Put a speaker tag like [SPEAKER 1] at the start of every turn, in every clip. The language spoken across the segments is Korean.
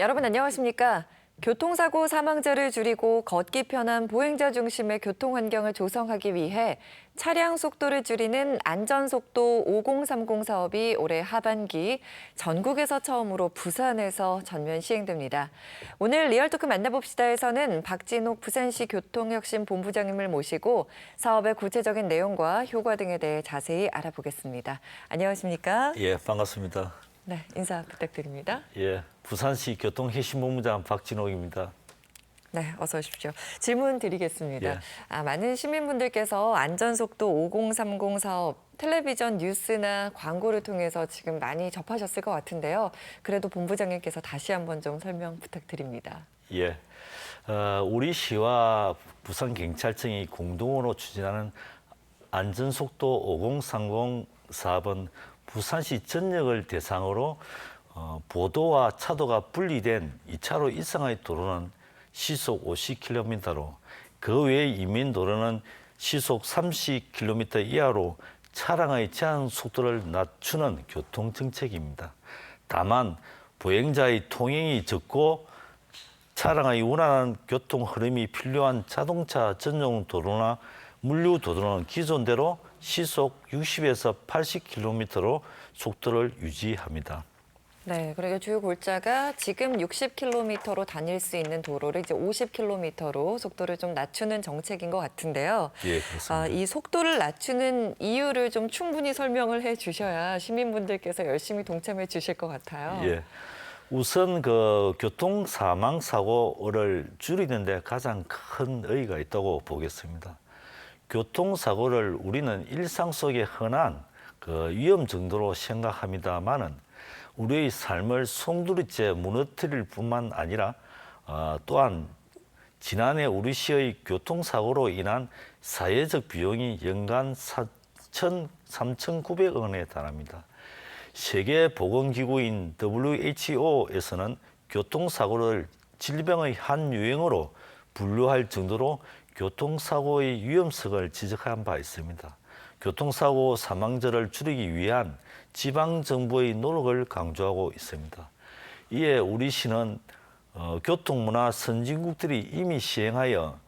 [SPEAKER 1] 여러분 안녕하십니까? 교통사고 사망자를 줄이고 걷기 편한 보행자 중심의 교통 환경을 조성하기 위해 차량 속도를 줄이는 안전속도 5030 사업이 올해 하반기 전국에서 처음으로 부산에서 전면 시행됩니다. 오늘 리얼토크 만나봅시다에서는 박진옥 부산시 교통혁신본부장님을 모시고 사업의 구체적인 내용과 효과 등에 대해 자세히 알아보겠습니다. 안녕하십니까?
[SPEAKER 2] 예, 반갑습니다.
[SPEAKER 1] 네, 인사 부탁드립니다.
[SPEAKER 2] 예, 부산시 교통혁신본부장 박진옥입니다.
[SPEAKER 1] 네, 어서 오십시오. 질문 드리겠습니다.
[SPEAKER 2] 예.
[SPEAKER 1] 많은 시민분들께서 안전속도 5030 사업 텔레비전 뉴스나 광고를 통해서 지금 많이 접하셨을 것 같은데요. 그래도 본부장님께서 다시 한번 좀 설명 부탁드립니다.
[SPEAKER 2] 예, 우리 시와 부산경찰청이 공동으로 추진하는 안전속도 5030 사업은 부산시 전역을 대상으로 보도와 차도가 분리된 2차로 이상의 도로는 시속 50km로 그 외 이민도로는 시속 30km 이하로 차량의 제한 속도를 낮추는 교통정책입니다. 다만 보행자의 통행이 적고 차량의 원활한 교통 흐름이 필요한 자동차 전용 도로나 물류 도로는 기존대로 시속 60에서 80km로 속도를 유지합니다.
[SPEAKER 1] 네, 그리고 주요 골자가 지금 60km로 다닐 수 있는 도로를 이제 50km로 속도를 좀 낮추는 정책인 것 같은데요.
[SPEAKER 2] 예, 그렇습니다.
[SPEAKER 1] 이 속도를 낮추는 이유를 좀 충분히 설명을 해 주셔야 시민분들께서 열심히 동참해 주실 것 같아요.
[SPEAKER 2] 예. 우선 그 교통 사망 사고를 줄이는 데 가장 큰 의의가 있다고 보겠습니다. 교통 사고를 우리는 일상 속의 흔한 그 위험 정도로 생각합니다만은 우리의 삶을 송두리째 무너뜨릴 뿐만 아니라 또한 지난해 우리 시의 교통사고로 인한 사회적 비용이 연간 3,900원에 달합니다. 세계보건기구인 WHO에서는 교통사고를 질병의 한 유형으로 분류할 정도로 교통사고의 위험성을 지적한 바 있습니다. 교통사고 사망자를 줄이기 위한 지방정부의 노력을 강조하고 있습니다. 이에 우리 시는 교통문화 선진국들이 이미 시행하여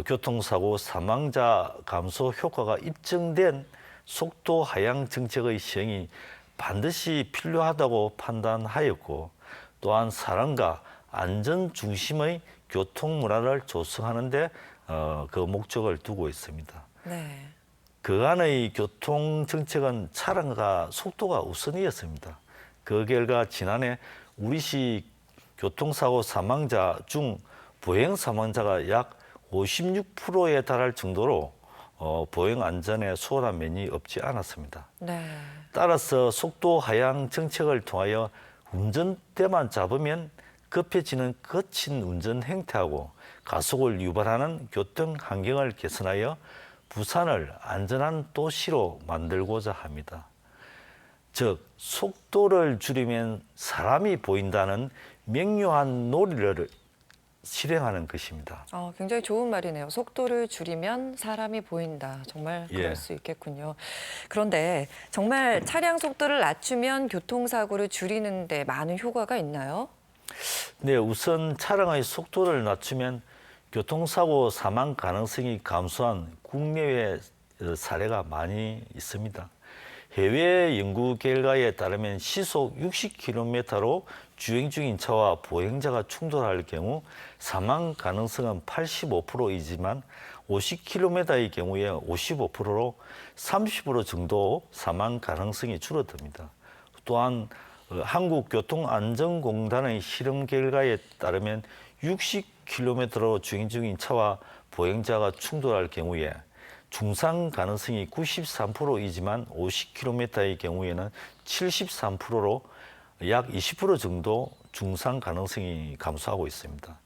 [SPEAKER 2] 교통사고 사망자 감소 효과가 입증된 속도 하향 정책의 시행이 반드시 필요하다고 판단하였고 또한 사람과 안전 중심의 교통 문화를 조성하는 데 그 목적을 두고 있습니다.
[SPEAKER 1] 네.
[SPEAKER 2] 그간의 교통 정책은 차량과 속도가 우선이었습니다. 그 결과 지난해 우리시 교통사고 사망자 중 보행 사망자가 약 56%에 달할 정도로 보행 안전에 소홀한 면이 없지 않았습니다.
[SPEAKER 1] 네.
[SPEAKER 2] 따라서 속도 하향 정책을 통하여 운전대만 잡으면 급해지는 거친 운전 행태하고 가속을 유발하는 교통 환경을 개선하여 부산을 안전한 도시로 만들고자 합니다. 즉, 속도를 줄이면 사람이 보인다는 명료한 논리를 실행하는 것입니다.
[SPEAKER 1] 굉장히 좋은 말이네요. 속도를 줄이면 사람이 보인다. 정말 그럴
[SPEAKER 2] 예.
[SPEAKER 1] 수 있겠군요. 그런데 정말 차량 속도를 낮추면 교통사고를 줄이는 데 많은 효과가 있나요?
[SPEAKER 2] 네, 우선 차량의 속도를 낮추면 교통사고 사망 가능성이 감소한 국내외 사례가 많이 있습니다. 해외 연구 결과에 따르면 시속 60km로 주행 중인 차와 보행자가 충돌할 경우 사망 가능성은 85%이지만 50km의 경우에 55%로 30% 정도 사망 가능성이 줄어듭니다. 또한 한국교통안전공단의 실험 결과에 따르면 60km로 주행 중인 차와 보행자가 충돌할 경우에 중상 가능성이 93%이지만 50km의 경우에는 73%로 약 20% 정도 중상 가능성이 감소하고 있습니다.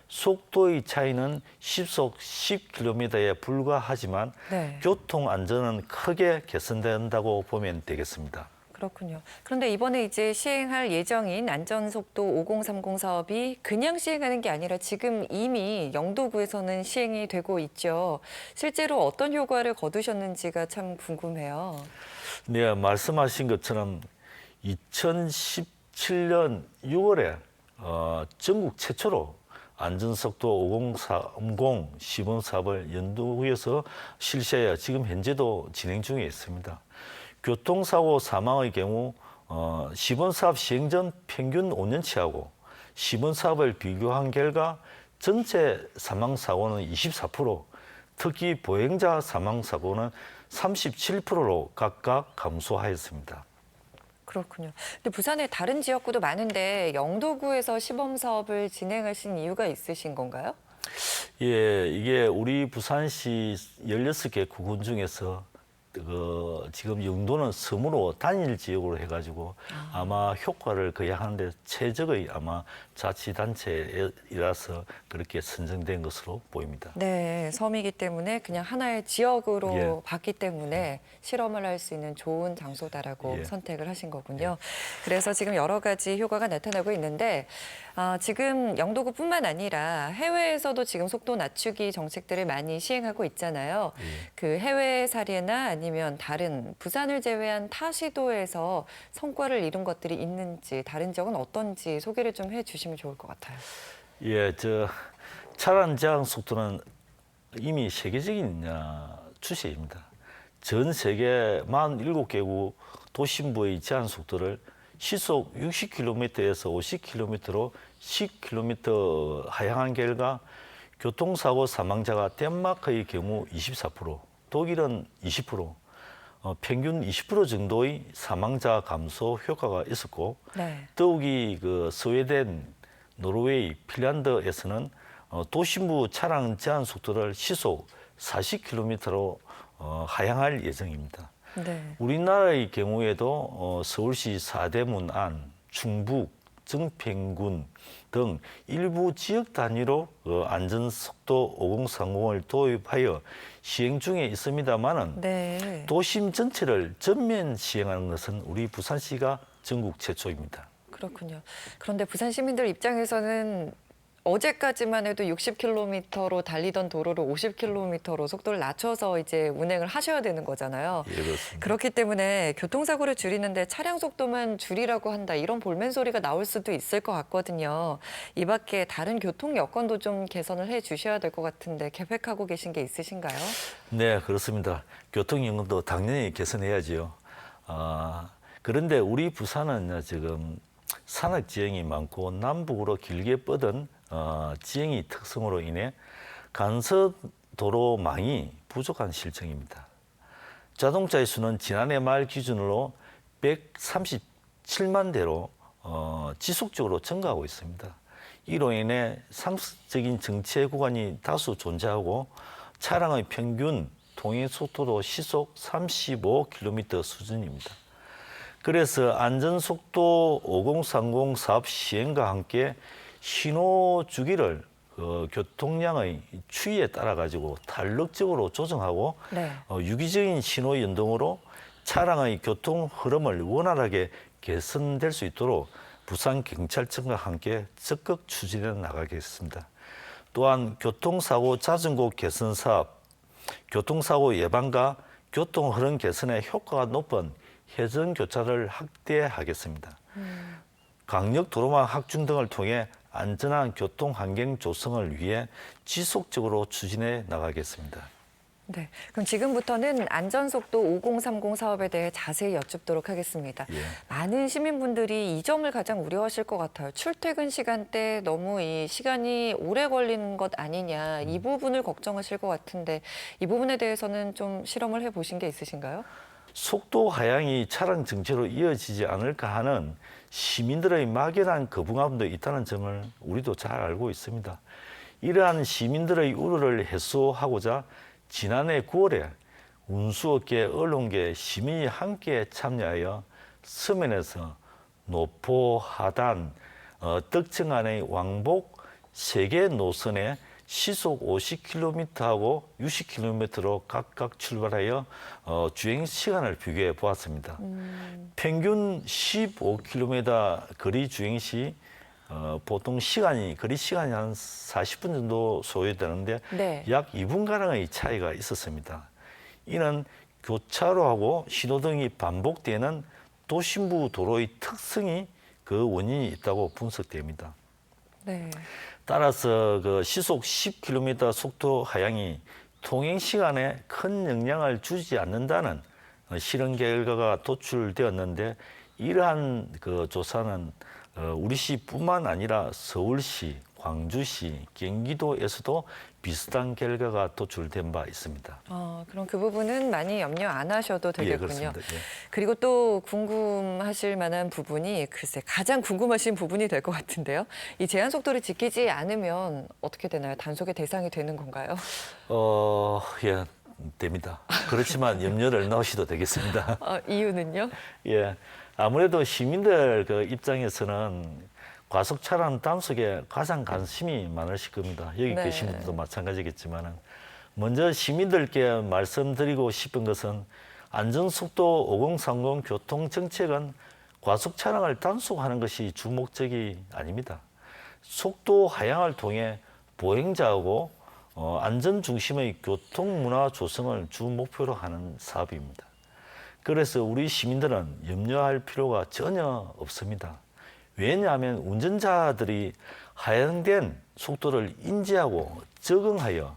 [SPEAKER 2] 속도의 차이는 시속 10km에 불과하지만
[SPEAKER 1] 네.
[SPEAKER 2] 교통 안전은 크게 개선된다고 보면 되겠습니다.
[SPEAKER 1] 그렇군요. 그런데 이번에 이제 시행할 예정인 안전속도 5030 사업이 그냥 시행하는 게 아니라 지금 이미 영도구에서는 시행이 되고 있죠. 실제로 어떤 효과를 거두셨는지가 참 궁금해요.
[SPEAKER 2] 네, 말씀하신 것처럼 2017년 6월에 전국 최초로 안전속도 5030 시범 사업을 연두구에서 실시하여 지금 현재도 진행 중에 있습니다. 교통사고 사망의 경우 시범 사업 시행 전 평균 5년치하고 시범 사업을 비교한 결과 전체 사망 사고는 24%, 특히 보행자 사망 사고는 37%로 각각 감소하였습니다.
[SPEAKER 1] 그렇군요. 근데 부산에 다른 지역구도 많은데 영도구에서 시범 사업을 진행하신 이유가 있으신 건가요?
[SPEAKER 2] 예, 이게 우리 부산시 16개 구군 중에서 지금 영도는 섬으로 단일 지역으로 해가지고 아마 효과를 거의 하는데 최적의 아마 자치단체이라서 그렇게 선정된 것으로 보입니다.
[SPEAKER 1] 네, 섬이기 때문에 그냥 하나의 지역으로
[SPEAKER 2] 예.
[SPEAKER 1] 봤기 때문에 실험을 할 수 있는 좋은 장소다라고
[SPEAKER 2] 예.
[SPEAKER 1] 선택을 하신 거군요. 그래서 지금 여러 가지 효과가 나타나고 있는데 지금 영도구뿐만 아니라 해외에서도 지금 속도 낮추기 정책들을 많이 시행하고 있잖아요. 그 해외 사례나 아니면 다른 부산을 제외한 타 시도에서 성과를 이룬 것들이 있는지 다른 지역은 어떤지 소개를 좀 해주시면 좋을 것 같아요.
[SPEAKER 2] 예, 차량 제한 속도는 이미 세계적인 추세입니다. 전 세계 47개국 도심부의 제한 속도를 시속 60km에서 50km로 10km 하향한 결과 교통사고 사망자가 덴마크의 경우 24%, 독일은 20%, 평균 20% 정도의 사망자 감소 효과가 있었고
[SPEAKER 1] 네.
[SPEAKER 2] 더욱이 스웨덴, 노르웨이, 핀란드에서는 도심부 차량 제한 속도를 시속 40km로 하향할 예정입니다.
[SPEAKER 1] 네.
[SPEAKER 2] 우리나라의 경우에도 서울시 사대문 안, 충북, 정평군 등 일부 지역 단위로 안전속도 5030을 도입하여 시행 중에 있습니다만은
[SPEAKER 1] 네.
[SPEAKER 2] 도심 전체를 전면 시행하는 것은 우리 부산시가 전국 최초입니다.
[SPEAKER 1] 그렇군요. 그런데 부산 시민들 입장에서는 어제까지만 해도 60km로 달리던 도로를 50km로 속도를 낮춰서 이제 운행을 하셔야 되는 거잖아요.
[SPEAKER 2] 예, 그렇습니다.
[SPEAKER 1] 그렇기 때문에 교통사고를 줄이는데 차량 속도만 줄이라고 한다 이런 볼멘 소리가 나올 수도 있을 것 같거든요. 이 밖에 다른 교통 여건도 좀 개선을 해 주셔야 될 것 같은데 계획하고 계신 게 있으신가요?
[SPEAKER 2] 네, 그렇습니다. 교통연금도 당연히 개선해야지요. 그런데 우리 부산은 지금 산악 지형이 많고 남북으로 길게 뻗은 지형이 특성으로 인해 간선도로망이 부족한 실정입니다. 자동차의 수는 지난해 말 기준으로 137만 대로 지속적으로 증가하고 있습니다. 이로 인해 상습적인 정체 구간이 다수 존재하고 차량의 평균 통행 속도도 시속 35km 수준입니다. 그래서 안전속도 5030 사업 시행과 함께 신호 주기를 교통량의 추이에 따라 가지고 탄력적으로 조정하고
[SPEAKER 1] 네.
[SPEAKER 2] 유기적인 신호 연동으로 차량의 교통 흐름을 원활하게 개선될 수 있도록 부산경찰청과 함께 적극 추진해 나가겠습니다. 또한 교통사고 자전거 개선 사업, 교통사고 예방과 교통흐름 개선에 효과가 높은 회전교차를 확대하겠습니다. 강력도로망 확충 등을 통해 안전한 교통환경 조성을 위해 지속적으로 추진해 나가겠습니다.
[SPEAKER 1] 네. 그럼 지금부터는 안전속도 5030 사업에 대해 자세히 여쭙도록 하겠습니다.
[SPEAKER 2] 예.
[SPEAKER 1] 많은 시민분들이 이 점을 가장 우려하실 것 같아요. 출퇴근 시간대 너무 이 시간이 오래 걸리는 것 아니냐 이 부분을 걱정하실 것 같은데 이 부분에 대해서는 좀 실험을 해보신 게 있으신가요?
[SPEAKER 2] 속도 하향이 차량 정체로 이어지지 않을까 하는 시민들의 막연한 거부감도 있다는 점을 우리도 잘 알고 있습니다. 이러한 시민들의 우려를 해소하고자 지난해 9월에 운수업계, 언론계, 시민이 함께 참여하여 서면에서 노포, 하단, 덕정안의 왕복 3개 노선에 시속 50km하고 60km로 각각 출발하여 주행 시간을 비교해 보았습니다. 평균 15km 거리 주행 시 보통 거리 시간이 한 40분 정도 소요되는데
[SPEAKER 1] 네.
[SPEAKER 2] 약 2분가량의 차이가 있었습니다. 이는 교차로하고 신호등이 반복되는 도심부 도로의 특성이 그 원인이 있다고 분석됩니다.
[SPEAKER 1] 네.
[SPEAKER 2] 따라서 그 시속 10km 속도 하향이 통행 시간에 큰 영향을 주지 않는다는 실험 결과가 도출되었는데 이러한 그 조사는 우리 시뿐만 아니라 서울시, 광주시, 경기도에서도 비슷한 결과가 도출된 바 있습니다.
[SPEAKER 1] 그럼 그 부분은 많이 염려 안 하셔도
[SPEAKER 2] 예,
[SPEAKER 1] 되겠군요.
[SPEAKER 2] 그렇습니다. 예.
[SPEAKER 1] 그리고 또 궁금하실 만한 부분이 글쎄 가장 궁금하신 부분이 될 것 같은데요. 이 제한 속도를 지키지 않으면 어떻게 되나요? 단속의 대상이 되는 건가요?
[SPEAKER 2] 예, 됩니다. 그렇지만 염려를 넣으셔도 되겠습니다.
[SPEAKER 1] 이유는요?
[SPEAKER 2] 예, 아무래도 시민들 그 입장에서는 과속 차량 단속에 가장 관심이 많으실 겁니다. 여기
[SPEAKER 1] 네.
[SPEAKER 2] 계신 분들도 마찬가지겠지만은 먼저 시민들께 말씀드리고 싶은 것은 안전속도 5030 교통정책은 과속 차량을 단속하는 것이 주 목적이 아닙니다. 속도 하향을 통해 보행자하고 안전 중심의 교통문화 조성을 주 목표로 하는 사업입니다. 그래서 우리 시민들은 염려할 필요가 전혀 없습니다. 왜냐하면 운전자들이 하향된 속도를 인지하고 적응하여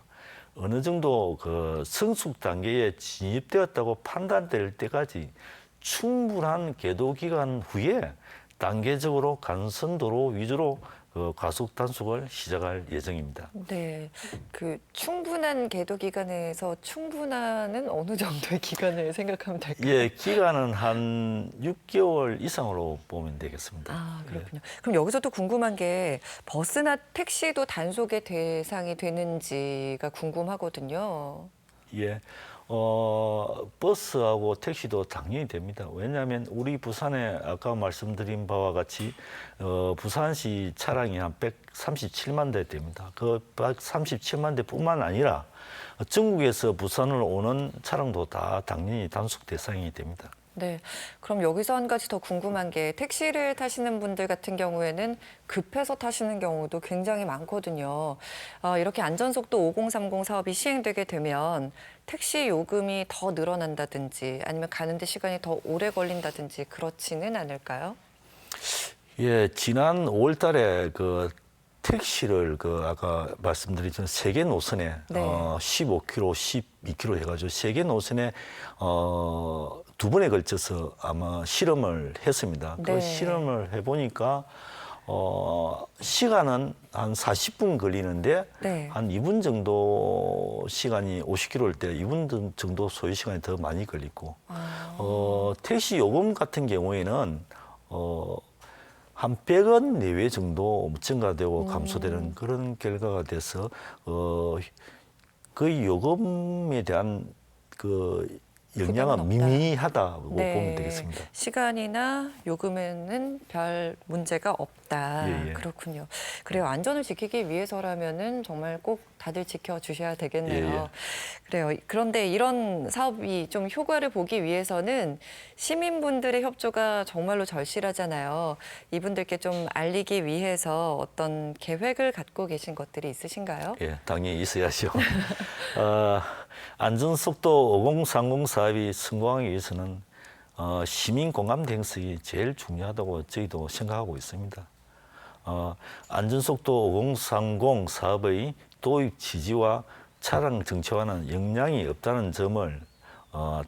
[SPEAKER 2] 어느 정도 그 성숙 단계에 진입되었다고 판단될 때까지 충분한 계도 기간 후에 단계적으로 간선도로 위주로 과속 단속을 시작할 예정입니다.
[SPEAKER 1] 네, 그 충분한 계도 기간에서 충분한은 어느 정도의 기간을 생각하면 될까요?
[SPEAKER 2] 예, 기간은 한 6개월 이상으로 보면 되겠습니다.
[SPEAKER 1] 그렇군요. 그럼 여기서 또 궁금한 게 버스나 택시도 단속의 대상이 되는지가 궁금하거든요.
[SPEAKER 2] 예, 버스하고 택시도 당연히 됩니다. 왜냐하면 우리 부산에 아까 말씀드린 바와 같이 부산시 차량이 한 137만 대 됩니다. 그 137만 대뿐만 아니라 전국에서 부산을 오는 차량도 다 당연히 단속 대상이 됩니다.
[SPEAKER 1] 네, 그럼 여기서 한 가지 더 궁금한 게 택시를 타시는 분들 같은 경우에는 급해서 타시는 경우도 굉장히 많거든요. 이렇게 안전속도 5030 사업이 시행되게 되면 택시 요금이 더 늘어난다든지 아니면 가는데 시간이 더 오래 걸린다든지 그렇지는 않을까요?
[SPEAKER 2] 예, 지난 5월 달에 그 택시를 아까 말씀드린 세 개 노선에
[SPEAKER 1] 네.
[SPEAKER 2] 15km, 12km 해가지고 세 개 노선에 두 번에 걸쳐서 아마 실험을 했습니다.
[SPEAKER 1] 네.
[SPEAKER 2] 그 실험을 해보니까 시간은 한 40분 걸리는데
[SPEAKER 1] 네.
[SPEAKER 2] 한 2분 정도 시간이 50km일 때 2분 정도 소요 시간이 더 많이 걸리고 택시 요금 같은 경우에는 한 100원 내외 정도 증가되고 감소되는 그런 결과가 돼서 그 요금에 대한 그 영향은
[SPEAKER 1] 부담은 없다.
[SPEAKER 2] 미미하다고
[SPEAKER 1] 네.
[SPEAKER 2] 보면 되겠습니다.
[SPEAKER 1] 시간이나 요금에는 별 문제가 없다.
[SPEAKER 2] 예, 예.
[SPEAKER 1] 그렇군요. 그래요. 안전을 지키기 위해서라면은 정말 꼭 다들 지켜주셔야 되겠네요.
[SPEAKER 2] 예, 예.
[SPEAKER 1] 그래요. 그런데 이런 사업이 좀 효과를 보기 위해서는 시민분들의 협조가 정말로 절실하잖아요. 이분들께 좀 알리기 위해서 어떤 계획을 갖고 계신 것들이 있으신가요?
[SPEAKER 2] 예, 당연히 있어야죠. 안전속도 5030 사업이 성공하기 위해서는 시민 공감 대응성이 제일 중요하다고 저희도 생각하고 있습니다. 안전속도 5030 사업의 도입 지지와 차량 정체화는 영향이 없다는 점을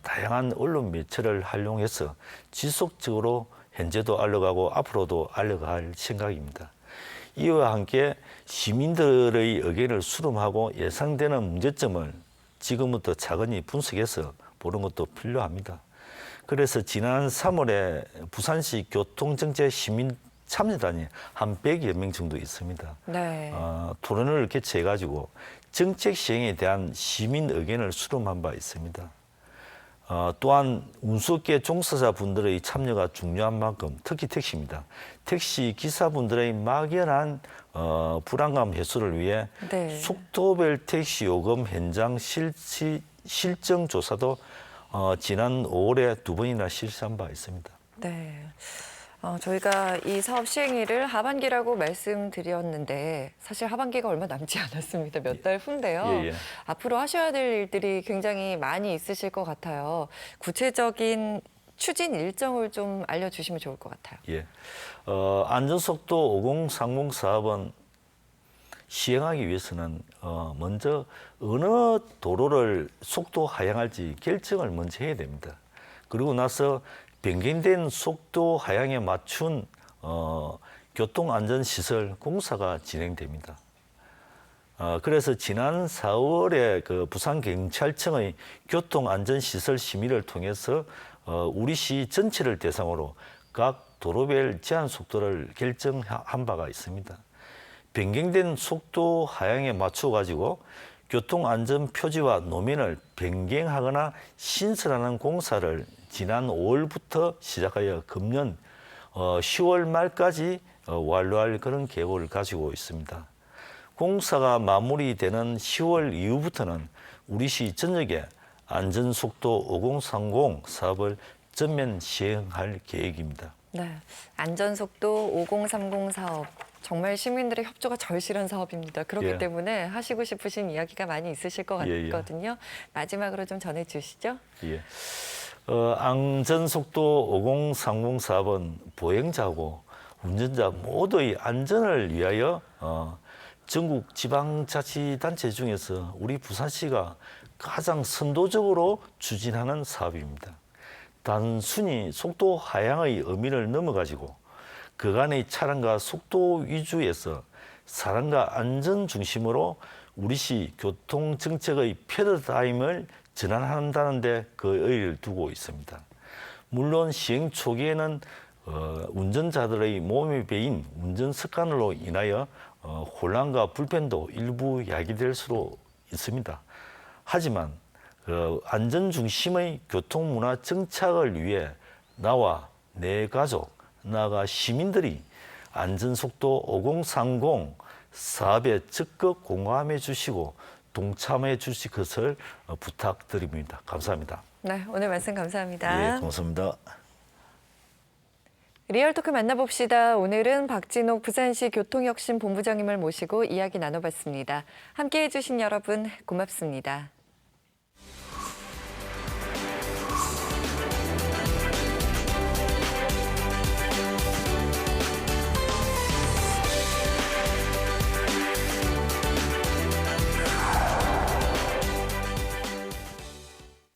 [SPEAKER 2] 다양한 언론 매체를 활용해서 지속적으로 현재도 알려가고 앞으로도 알려갈 생각입니다. 이와 함께 시민들의 의견을 수렴하고 예상되는 문제점을 지금부터 차근히 분석해서 보는 것도 필요합니다. 그래서 지난 3월에 부산시 교통정책 시민 참여단이 한 100여 명 정도 있습니다.
[SPEAKER 1] 네.
[SPEAKER 2] 토론을 개최해가지고 정책 시행에 대한 시민 의견을 수렴한 바 있습니다. 또한 운수업계 종사자분들의 참여가 중요한 만큼 특히 택시입니다. 택시 기사분들의 막연한 불안감 해소를 위해
[SPEAKER 1] 네.
[SPEAKER 2] 속도별 택시 요금 현장 실정 조사도 지난 5월에 2번이나 실시한 바 있습니다.
[SPEAKER 1] 네. 저희가 이 사업 시행일을 하반기라고 말씀드렸는데 사실 하반기가 얼마 남지 않았습니다. 몇 달 후인데요.
[SPEAKER 2] 예, 예.
[SPEAKER 1] 앞으로 하셔야 될 일들이 굉장히 많이 있으실 것 같아요. 구체적인 추진 일정을 좀 알려주시면 좋을 것 같아요.
[SPEAKER 2] 예. 안전속도 5030 사업은 시행하기 위해서는 먼저 어느 도로를 속도 하향할지 결정을 먼저 해야 됩니다. 그리고 나서 변경된 속도 하향에 맞춘 교통안전시설 공사가 진행됩니다. 그래서 지난 4월에 그 부산경찰청의 교통안전시설 심의를 통해서 우리 시 전체를 대상으로 각 도로별 제한 속도를 결정한 바가 있습니다. 변경된 속도 하향에 맞춰 가지고 교통안전 표지와 노면을 변경하거나 신설하는 공사를 지난 5월부터 시작하여 금년 10월 말까지 완료할 그런 계획을 가지고 있습니다. 공사가 마무리되는 10월 이후부터는 우리시 전역에 안전속도 5030 사업을 전면 시행할 계획입니다.
[SPEAKER 1] 네, 안전속도 5030 사업. 정말 시민들의 협조가 절실한 사업입니다. 그렇기
[SPEAKER 2] 예.
[SPEAKER 1] 때문에 하시고 싶으신 이야기가 많이 있으실 것
[SPEAKER 2] 예, 예.
[SPEAKER 1] 같거든요. 마지막으로 좀 전해주시죠.
[SPEAKER 2] 예. 안전속도 5030 사업은 보행자하고 운전자 모두의 안전을 위하여 전국 지방자치단체 중에서 우리 부산시가 가장 선도적으로 추진하는 사업입니다. 단순히 속도 하향의 의미를 넘어가지고 그간의 차량과 속도 위주에서 사람과 안전 중심으로 우리시 교통정책의 패러다임을 전환한다는 데 그 의의를 두고 있습니다. 물론 시행 초기에는 운전자들의 몸에 배인 운전 습관으로 인하여 혼란과 불편도 일부 야기될 수도 있습니다. 하지만 안전 중심의 교통문화 정착을 위해 나와 내 가족, 나아가 시민들이 안전속도 5030 사업에 적극 공감해 주시고 동참해 주실 것을 부탁드립니다. 감사합니다.
[SPEAKER 1] 네, 오늘 말씀 감사합니다.
[SPEAKER 2] 예, 고맙습니다.
[SPEAKER 1] 리얼토크 만나봅시다. 오늘은 박진옥 부산시 교통혁신본부장님을 모시고 이야기 나눠봤습니다. 함께해 주신 여러분 고맙습니다.